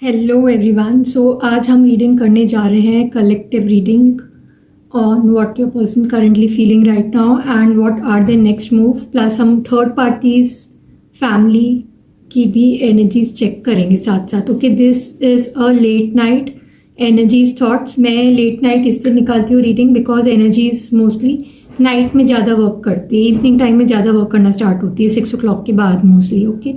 Hello everyone. सो आज हम reading करने जा रहे हैं collective reading on what your person currently feeling right now and what are the next move. Plus हम थर्ड पार्टीज फैमिली की भी एनर्जीज चेक करेंगे साथ साथ। Okay, this is a late night energies thoughts. मैं लेट नाइट इसलिए निकालती हूँ reading because energies mostly night में ज़्यादा वर्क करती है, इवनिंग टाइम में ज़्यादा वर्क करना स्टार्ट होती है 6 o'clock के बाद mostly. Okay,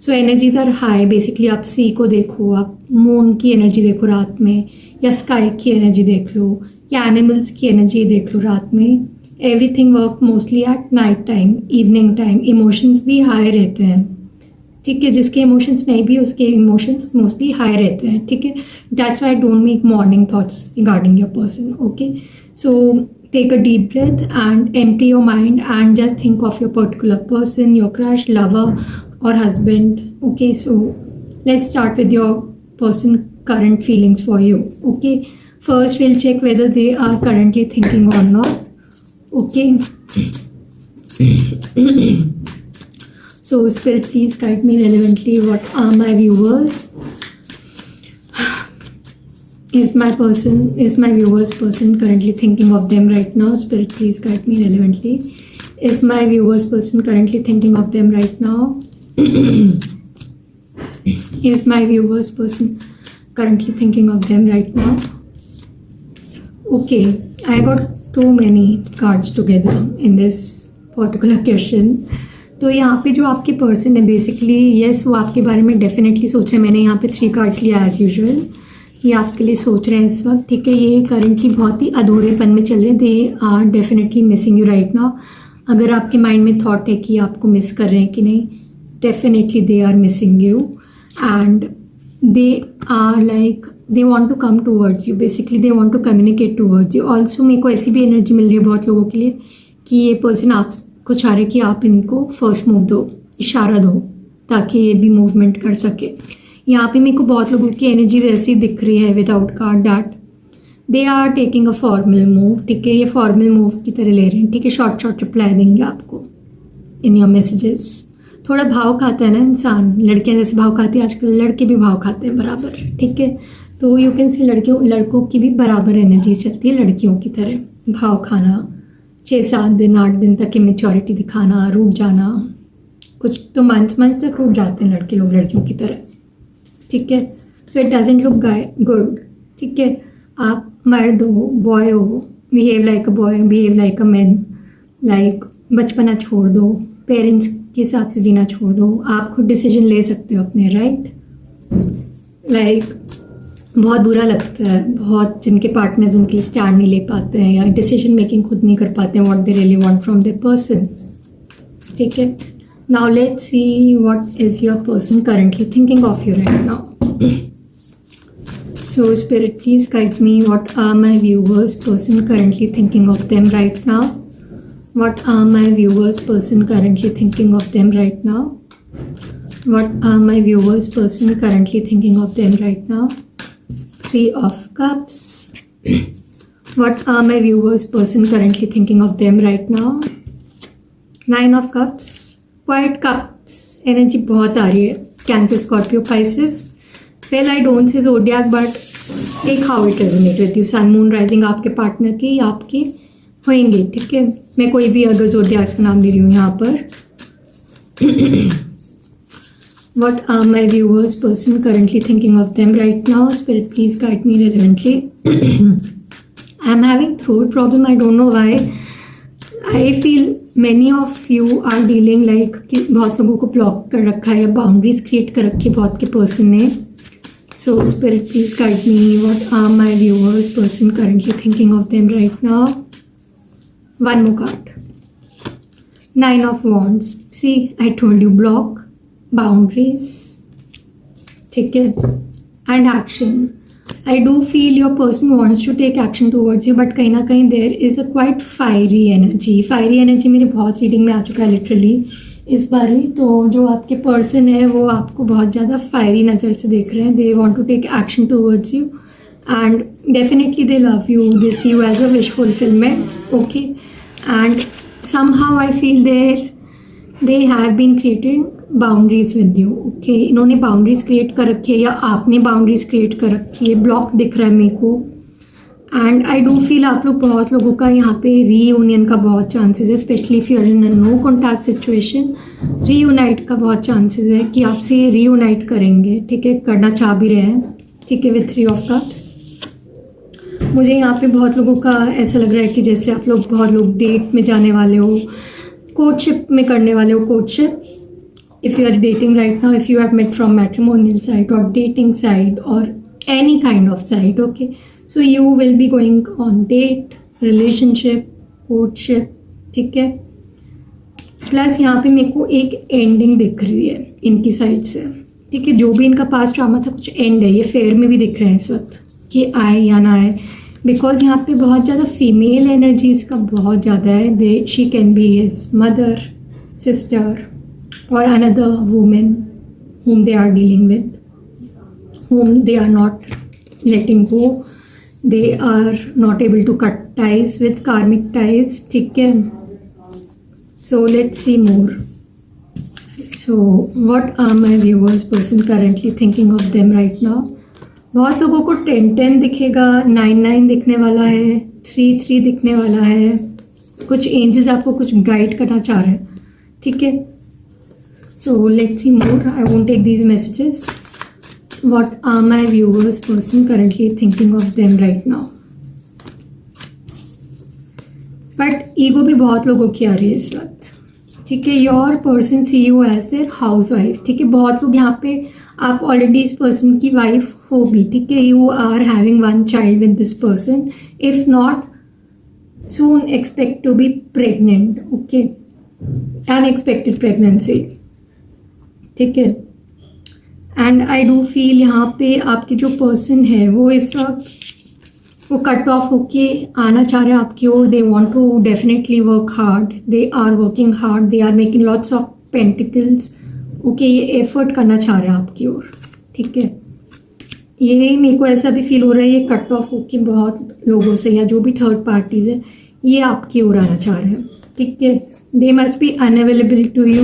so energies are high. Basically आप सी को देखो, आप मून की एनर्जी देखो रात में, या स्काई की एनर्जी देख लो, या एनिमल्स की एनर्जी देख लो रात में। Everything work mostly at night time, evening time. Emotions भी हाई रहते हैं, ठीक है। जिसके इमोशंस नहीं भी उसके इमोशंस मोस्टली हाई रहते हैं, ठीक है। That's why I don't make morning thoughts regarding your person. Okay, so take a deep breath and empty your mind and just think of your particular person, your crush, lover or husband. Okay, so let's start with your person current feelings for you. Okay, first we'll check whether they are currently thinking or not. Okay. So spirit, please guide me relevantly. What are my viewers? Is my viewer's person currently thinking of them right now? Spirit, please guide me relevantly. Is my viewer's person currently thinking of them right now? Is my viewer's person currently thinking of them right now? Okay, I got too many cards together in this particular question. तो यहाँ पे जो आपके person है basically yes वो आपके बारे में डेफिनेटली सोच रहे हैं। मैंने यहाँ पे 3 cards लिया एज यूजुअल। ये आपके लिए सोच रहे हैं इस वक्त, ठीक है। ये करेंटली बहुत ही अधूरेपन में चल रहे हैं। They are definitely missing you right now. अगर आपके माइंड में थॉट है कि आपको मिस कर रहे हैं कि नहीं, definitely they are missing you and they are like they want to come towards you. Basically they want to communicate towards you. Also मेरे को ऐसी भी एनर्जी मिल रही है बहुत लोगों के लिए कि ये पर्सन आपको चाह रहे कि आप इनको फर्स्ट मूव दो, इशारा दो, ताकि ये भी मूवमेंट कर सके। यहाँ पे मेरे को बहुत लोगों की एनर्जीज ऐसी दिख रही है without card that they are taking a formal move, ठीक है। ये फॉर्मल मूव की तरह ले रहे हैं, ठीक है। शॉर्ट रिप्लाई देंगे आपको इन योर मैसेजेस। थोड़ा भाव खाता है ना इंसान, लड़कियां जैसे भाव खाती है आजकल, लड़के भी भाव खाते हैं बराबर, ठीक है। तो यू कैन सी लड़कों की भी बराबर एनर्जीज चलती है लड़कियों की तरह। भाव खाना, 6-7 दिन 8 दिन तक इमेच्योरिटी दिखाना, रुक जाना, कुछ तो मंथ्स तक रुक जाते हैं लड़के लोग लड़कियों की तरह, ठीक है। So it doesn't look good, ठीक है। आप मर्द हो, बॉय हो, behave like a boy, behave like a man. Like बचपना छोड़ दो, पेरेंट्स के हिसाब से जीना छोड़ दो। आप खुद डिसीजन ले सकते हो अपने, राइट। लाइक बहुत बुरा लगता है बहुत जिनके पार्टनर्स उनके लिए स्टैंड नहीं ले पाते हैं या डिसीजन मेकिंग खुद नहीं कर पाते हैं what they really want from their person, ठीक है। Now let's see what is your person currently thinking of you right now. So spirit, please guide me. What are my viewers person currently thinking of them right now? What are my viewers person currently thinking of them right now? What are my viewers person currently thinking of them right now? 3 of Cups. What are my viewers person currently thinking of them right now? 9 of Cups. Quite cups energy बहुत आ रही है। Cancer, Scorpio, pisces. Well I don't say zodiac but एक how it resonate with you. Sun, moon, rising आपके partner के या आपके होंगे, ठीक है। मैं कोई भी अगर ज़ोडिएक का नाम ले रही हूँ यहाँ पर। What are my viewers person currently thinking of them right now? Spirit, please guide me relevantly. I am having throat problem, I don't know why. I feel many of you are dealing like कि बहुत लोगों को block कर रखा है या boundaries create कर रखी है बहुत के पर्सन ने। So spirit, please guide me. What are my viewers person currently thinking of them right now? 1 more card. 9 of Wands. See, I told you, block, boundaries, ठीक है, and action. I do feel your person wants to take action towards you, but कहीं ना कहीं there is a quite fiery energy. Fiery energy मेरी बहुत reading में आ चुका है लिटरली इस बार ही। तो जो आपके पर्सन है वो आपको बहुत ज़्यादा फायरी नज़र से देख रहे हैं। They want to take action towards you and definitely they love you. They see you as a wish fulfillment, okay? And somehow I feel their they have been created boundaries with you. Okay, इन्होंने boundaries create कर रखी है या आपने boundaries create कर रखी है। Block दिख रहा है मेरे को। एंड आई डू फील आप लोग बहुत लोगों का यहाँ पे रीयूनियन का बहुत चांसेस है, specially if you are in a no contact situation. Reunite का बहुत चांसेस है कि आपसे रीयूनाइट करेंगे, ठीक है, करना चाह भी रहे हैं, ठीक है, विथ 3 ऑफ कप्स। मुझे यहाँ पे बहुत लोगों का ऐसा लग रहा है कि जैसे आप लोग बहुत लोग डेट में जाने वाले हो, कोर्टशिप में करने वाले हो। Courtship, if you are dating right now, if you have met from matrimonial side और डेटिंग साइड और any kind of side, okay, so you will be going on date, relationship, courtship, ठीक है। Plus यहाँ पे मेरे को एक ending दिख रही है इनकी साइड से, ठीक है। जो भी इनका पास्ट ड्रामा था कुछ एंड है। ये फेयर में भी दिख रहे हैं इस वक्त कि आए या ना आए, बिकॉज यहाँ पे बहुत ज़्यादा फीमेल एनर्जीज का बहुत ज़्यादा है। They she can be his mother, sister or another women whom they are dealing with, whom they are not letting go, they are not able to cut ties with karmic ties, ठीक है। So let's see more. So what are my viewers person currently thinking of them right now? बहुत लोगों को 10-10 दिखेगा, 9-9 दिखने वाला है, 3-3 दिखने वाला है। कुछ एंजल्स आपको कुछ गाइड करना चाह रहे हैं, ठीक है। So let's see more. I won't take these messages. What are my viewers person currently thinking of them right now? But ego भी बहुत लोगों की आ रही है इस वक्त, ठीक है। Your person see you as their house wife, ठीक है। बहुत लोग यहाँ पे आप ऑलरेडी इस पर्सन की वाइफ हो भी, ठीक है। You are having 1 child with this person, if not soon expect to be pregnant, okay, unexpected pregnancy, ठीक है। एंड आई डू फील यहाँ पे आपके जो पर्सन है वो इस वक्त वो कट ऑफ होके आना चाह रहे हैं आपकी ओर। They want to definitely work hard, they are working hard, they are making lots of pentacles, okay. ये एफर्ट करना चाह रहे हैं आपकी ओर, ठीक है। ये मेरे को ऐसा भी फील हो रहा है ये कट ऑफ होके बहुत लोगों से या जो भी थर्ड पार्टीज है ये आपकी ओर आना चाह रहे हैं, ठीक है। They must be unavailable to you.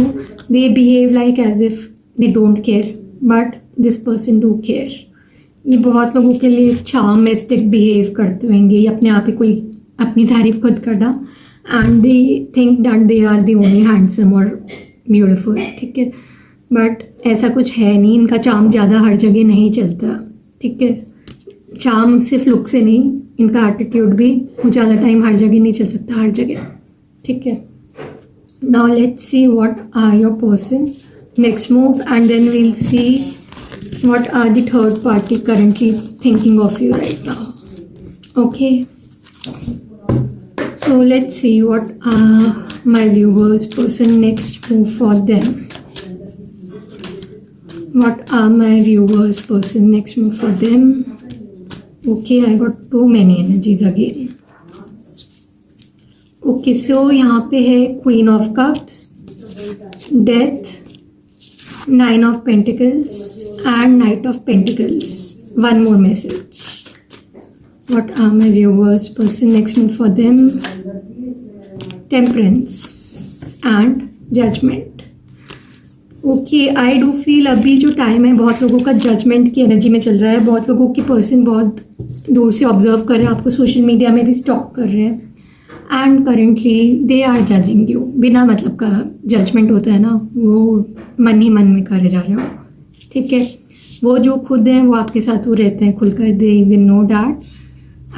They behave like as if they don't care, but this person do care. ये बहुत लोगों के लिए charmistic behave करते होंगे। ये अपने आप ही कोई अपनी तारीफ खुद करना, and they think that they are the only handsome or beautiful, ठीक है। but ऐसा कुछ है नहीं। इनका charm ज़्यादा हर जगह नहीं चलता, ठीक है। charm सिर्फ look से नहीं, इनका attitude भी ज़्यादा टाइम हर जगह नहीं चल सकता, हर जगह, ठीक है। Now let's see what are your person next move, and then we'll see what are the third party currently thinking of you right now, okay। So let's see what are my viewers person next move for them. What are my viewers person next move for them? Okay, I got too many energies again. Okay, so यहाँ पे है queen of cups, death, 9 of pentacles and knight of pentacles. 1 more message. What are my viewers person next move for them? Temperance and judgment. Okay, I do feel अभी जो time है बहुत लोगों का judgement की एनर्जी में चल रहा है। बहुत लोगों की पर्सन बहुत दूर से ऑब्जर्व कर रहे हैं आपको, सोशल मीडिया में भी स्टॉक कर रहे हैं, and currently they are judging you. बिना मतलब का जजमेंट होता है ना, वो मन ही मन में करे जा रहे हो, ठीक है। वो जो खुद हैं वो आपके साथ वो रहते हैं खुलकर, they will know that,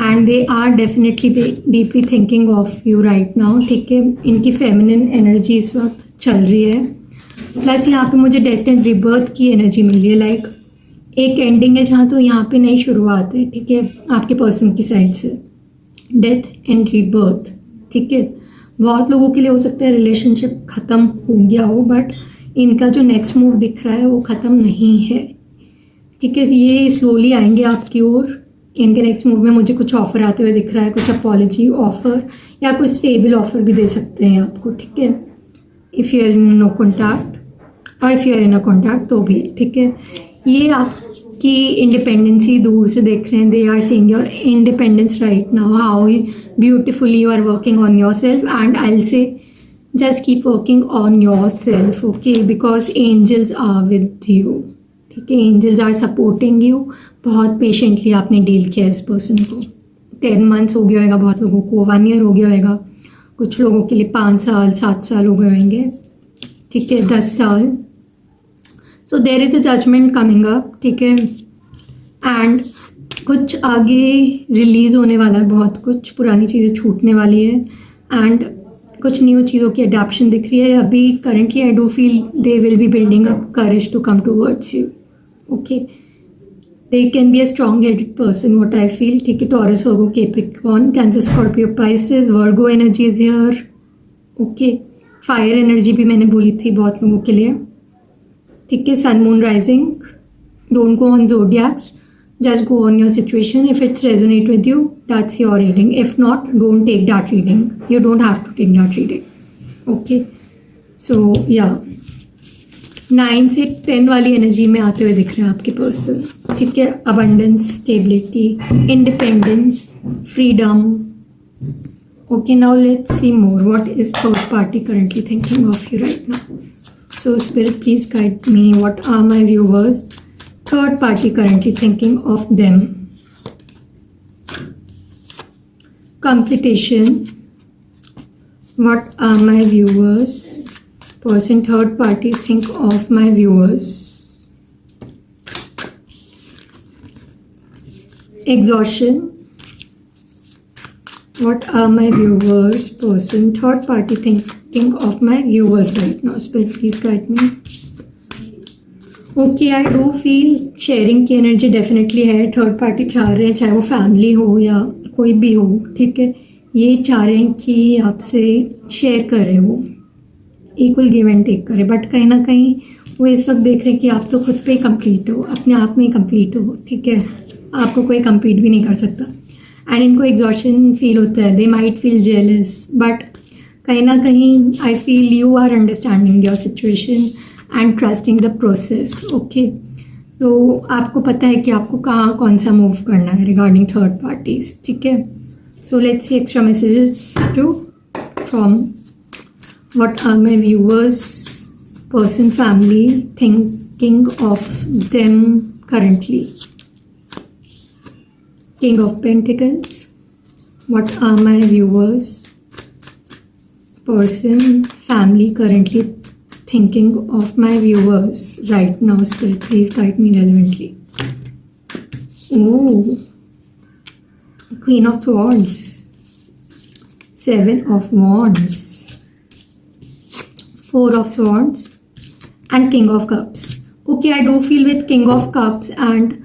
and they are definitely deeply thinking of you right now, ठीक है। इनकी फेमिनिन एनर्जी इस वक्त चल रही है। प्लस यहाँ पे मुझे डेथ एंड रिबर्थ की एनर्जी मिल रही है, लाइक एक एंडिंग है जहाँ तो यहाँ पे नई शुरुआत है, ठीक है, आपके पर्सन की साइड से। डेथ एंड रीबर्थ, ठीक है। बहुत लोगों के लिए हो सकता है रिलेशनशिप ख़त्म हो गया हो, बट इनका जो नेक्स्ट मूव दिख रहा है वो ख़त्म नहीं है, ठीक है। ये स्लोली आएंगे आपकी ओर। इनके नेक्स्ट मूव में मुझे कुछ ऑफर आते हुए दिख रहा है, कुछ अपॉलॉजी ऑफर या कुछ स्टेबल ऑफर भी दे सकते हैं आपको, ठीक है। If you are in no contact or if you are in a contact तो भी, ठीक है। ये आपकी इंडिपेंडेंसी दूर से देख रहे हैं। They are seeing your independence right now, how beautifully you are working on your self, and I will say just keep working on your self, okay, because angels are with you, ठीक है, angels are supporting you. बहुत patiently आपने deal किया इस person को। 10 months हो गया होगा बहुत लोगों को, 1 ईयर हो गया होगा, कुछ लोगों के लिए 5 साल 7 साल हो गए होंगे, ठीक है, 10 साल। So there is a judgement coming up, ठीक है, एंड कुछ आगे रिलीज़ होने वाला है, बहुत कुछ पुरानी चीज़ें छूटने वाली है, एंड कुछ न्यू चीज़ों की अडैप्शन दिख रही है। अभी currently I do feel they will be building up courage to come towards you, okay. They can be a strong headed person, what I feel, ठीक है। Taurus, Virgo, Capricorn, Cancer, Scorpio, Pisces, Virgo energy is here, okay. Fire energy भी मैंने बोली थी बहुत लोगों के लिए, ठीक है। Sun, moon, rising, don't go on zodiacs, just go on your situation. If it's resonate with you, that's your reading. If not, don't take that reading. You don't have to take that reading, okay. So yeah, 9 से 10 वाली energy में आते हुए दिख रहे हैं आपके person, ठीक है। Abundance, stability, independence, freedom, okay. Now let's see more. What is third party currently thinking of you right now? So spirit, please guide me. What are my viewers third party currently thinking of them? Completion. What are my viewers? Person third party think of my viewers. Exhaustion. What are my viewers? Person third party thinking of my viewers right now. Spirit, please guide me. Okay, I do feel sharing की energy definitely है। Third party चाह रहे हैं, चाहे वो family हो या कोई भी हो, ठीक है, ये चाह रहे हैं कि आपसे शेयर करें, वो इक्वल गिव एंड टेक करें। बट कहीं ना कहीं वो इस वक्त देख रहे हैं कि आप तो खुद पे ही कंप्लीट हो, अपने आप में ही कंप्लीट हो, ठीक है, आपको कोई कंप्लीट भी नहीं कर सकता। एंड इनको एग्जॉशन फील होता है, they might feel jealous, but कहीं ना कहीं I feel you are understanding your situation and trusting the process, okay. तो आपको पता है कि आपको कहाँ कौन सा मूव करना है रिगार्डिंग थर्ड पार्टीज, ठीक है। So let's see extra messages to from what are my viewers, person, family thinking of them currently. King of pentacles, what are my viewers, person, family currently thinking of my viewers right now. Spirit, please guide me relevantly. Oh, Queen of Swords, 7 of Wands, 4 of Swords, and King of Cups. Okay, I do feel with King of Cups and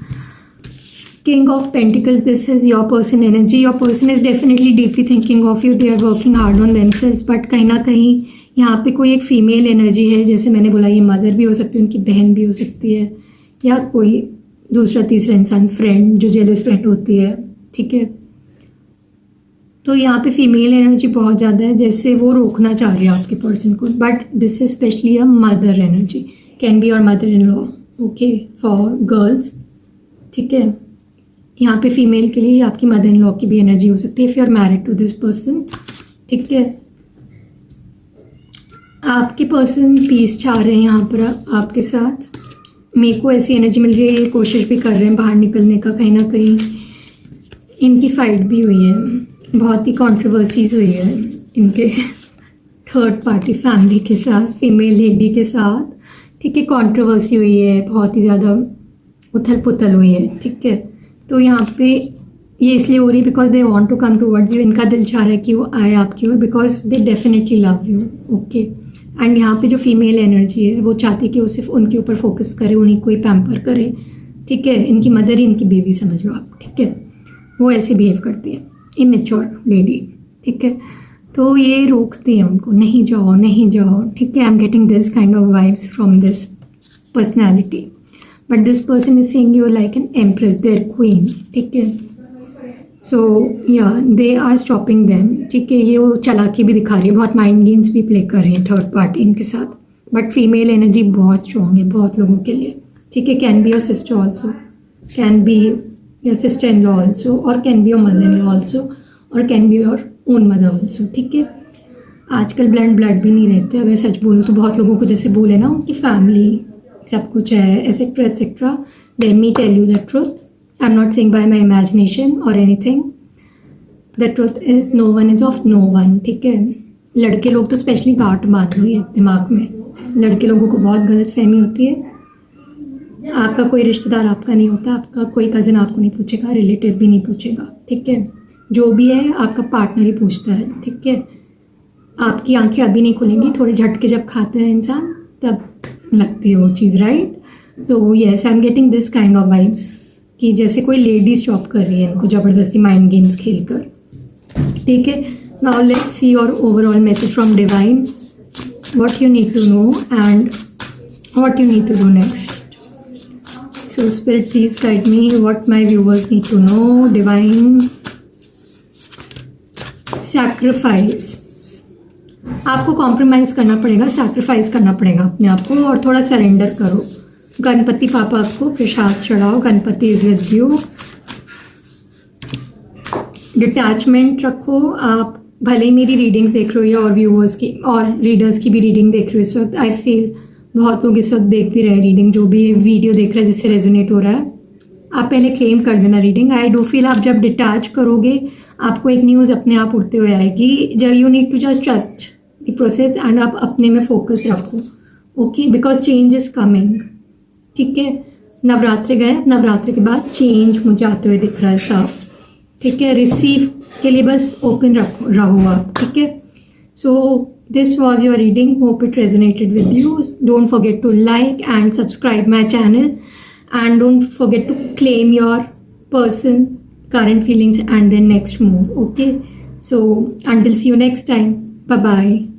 King of Pentacles, this is your person energy. Your person is definitely deeply thinking of you. They are working hard on themselves, but कहीं ना कहीं यहाँ पे कोई एक female energy है, जैसे मैंने बोला, ये मदर भी हो सकती है, उनकी बहन भी हो सकती है, या कोई दूसरा तीसरा इंसान, फ्रेंड, जो जेलस फ्रेंड होती है, ठीक है। तो यहाँ पे फीमेल एनर्जी बहुत ज़्यादा है, जैसे वो रोकना चाह रही है आपके पर्सन को, but this is specially a mother energy, can be or mother in law, okay, for girls, ठीक है। यहाँ पे फीमेल के लिए आपकी मदर इन लॉ की भी एनर्जी हो सकती है if you are married to this person, ठीक है। आपके पर्सन पीस चाह रहे हैं यहाँ पर आपके साथ। मेरे को ऐसी एनर्जी मिल रही है, ये कोशिश भी कर रहे हैं बाहर निकलने का। कहीं ना कहीं इनकी फाइट भी हुई है, बहुत ही कंट्रोवर्सीज हुई है इनके थर्ड पार्टी फैमिली के साथ, फीमेल लेडी के साथ, ठीक है। कंट्रोवर्सी हुई है, बहुत ही ज़्यादा उथल पुथल हुई है, ठीक है। तो यहाँ पे ये इसलिए हो रही because they want to come towards you. इनका दिल चाह रहा है कि वो आए आपकी ओर, because they definitely love you, okay. And यहाँ पे जो फीमेल एनर्जी है वो चाहती है कि वो सिर्फ उनके ऊपर फोकस करे, उन्हीं को ही पैम्पर करे, ठीक है। इनकी मदर ही इनकी बेबी समझ लो आप, ठीक है। वो ऐसे बिहेव करती है, इमेच्योर लेडी, ठीक है। तो ये रोकती है उनको, नहीं जाओ नहीं जाओ, ठीक है। I am getting this kind of vibes from this personality, but this person is saying you like an empress, their queen, ठीक है। सो या दे आर स्टॉपिंग देम, ठीक है। ये वो चालाकी भी दिखा रही है, बहुत माइंड गेम्स भी प्ले कर रही है थर्ड पार्टी इनके साथ, बट फीमेल एनर्जी बहुत स्ट्रॉन्ग है बहुत लोगों के लिए, ठीक है। Can be your sister also, can be your sister in law also, or can be your mother in law also, or can be your own mother also, ठीक है। आजकल ब्लड भी नहीं रहते, अगर सच बोलूँ तो। बहुत लोगों को जैसे बोले ना उनकी फैमिली सब कुछ है etcetera etcetera. Let me tell you the truth, I am not saying by my imagination or anything. The truth is no one is of no one, ठीक है। लड़के लोग तो स्पेशली गांठ बांध लो ये दिमाग में, लड़के लोगों को बहुत गलत फहमी होती है। आपका कोई रिश्तेदार आपका नहीं होता, आपका कोई कज़न आपको नहीं पूछेगा, रिलेटिव भी नहीं पूछेगा, ठीक है। जो भी है आपका पार्टनर ही पूछता है, ठीक है। आपकी आंखें अभी नहीं खुलेंगी, थोड़े झटके जब खाता है इंसान तब लगती है वो चीज़, राइट। तो yes, I am getting this kind of vibes कि जैसे कोई लेडीज जॉब कर रही है इनको ज़बरदस्ती माइंड गेम्स खेल कर, ठीक है। Now let's see your overall message from divine, what you need to know and what you need to do next. So Spirit, please guide me what my viewers need to know. Divine, sacrifice. आपको compromise करना पड़ेगा, sacrifice करना पड़ेगा अपने आप को और थोड़ा सरेंडर करो। गणपति पापा को प्रसाद चढ़ाओ, Ganpati is with you. Detachment रखो। आप भले ही मेरी रीडिंग्स देख रहे हो या और व्यूअर्स की और रीडर्स की भी रीडिंग देख रहे हो इस वक्त, आई फील बहुत लोग इस वक्त देख भी रहे रीडिंग, जो भी वीडियो देख रहे हैं जिससे रेजोनेट हो रहा है, आप पहले क्लेम कर देना रीडिंग। आई डू फील आप जब डिटैच करोगे आपको एक न्यूज़ अपने आप उड़ते हुए आएगी। जब you need to just trust the process and आप अपने में फोकस रखो, okay, because change is coming, ठीक है। नवरात्रि गए, नवरात्रि के बाद चेंज मुझे आते हुए दिख रहा है साफ, ठीक है। रिसीव के लिए बस ओपन रहो आप, ठीक है। सो this was your reading, hope it resonated with you. Don't forget to like and subscribe my channel and don't forget to claim your person, current feelings and their next move, okay. So until see you next time, bye bye.